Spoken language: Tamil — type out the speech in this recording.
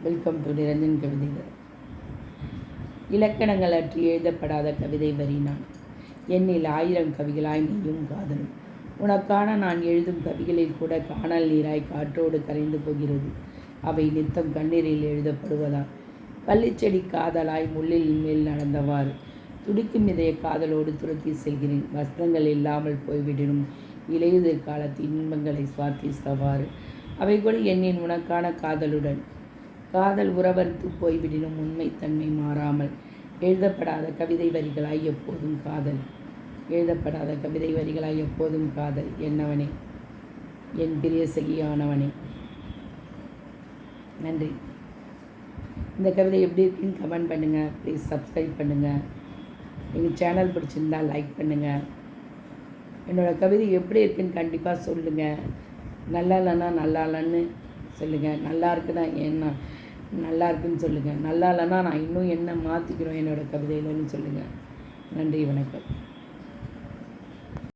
வெல்கம் டு நிரஞ்சன் கவிதைகள். இலக்கணங்கள் அற்றி எழுதப்படாத கவிதை வரி நான். எண்ணில் 1000 கவிகளாய் நீயும் காதலும். உனக்கான நான் எழுதும் கவிகளில் கூட காணல் நீராய் காற்றோடு கரைந்து போகிறது. அவை நித்தம் கண்ணீரில் எழுதப்படுவதால் கள்ளிச்செடி காதலாய் முள்ளில் மேல் நடந்தவாறு துடிக்கும் இதய காதலோடு துரத்தி செல்கிறேன். வஸ்திரங்கள் இல்லாமல் போய்விடணும் இலையுதிர் காலத்து இன்பங்களை சுவார்த்தித்தவாறு. அவை கூட எண்ணின் உனக்கான காதலுடன் காதல் உறவறுத்து போய்விடினும் உண்மைத்தன்மை மாறாமல் எழுதப்படாத கவிதை வரிகளாய் எப்போதும் காதல். எழுதப்படாத கவிதை வரிகளாய் எப்போதும் காதல். என்னவனே, என் பிரிய சகியானவனே. நன்றி. இந்த கவிதை எப்படி இருக்குன்னு கமெண்ட் பண்ணுங்கள். ப்ளீஸ் சப்ஸ்கிரைப் பண்ணுங்கள். எங்கள் சேனல் பிடிச்சிருந்தால் லைக் பண்ணுங்கள். என்னோடய கவிதை எப்படி இருக்குன்னு கண்டிப்பாக சொல்லுங்கள். நல்லா இல்லைன்னா நல்லா இல்லைன்னு சொல்லுங்கள். நல்லா இருக்குன்னா என்ன நல்லா இருக்குன்னு சொல்லுங்கள். நல்லா இல்லைன்னா நான் இன்னும் என்ன மாற்றிக்கிறோம் என்னோடய கவிதையிலன்னு சொல்லுங்கள். நன்றி, வணக்கம்.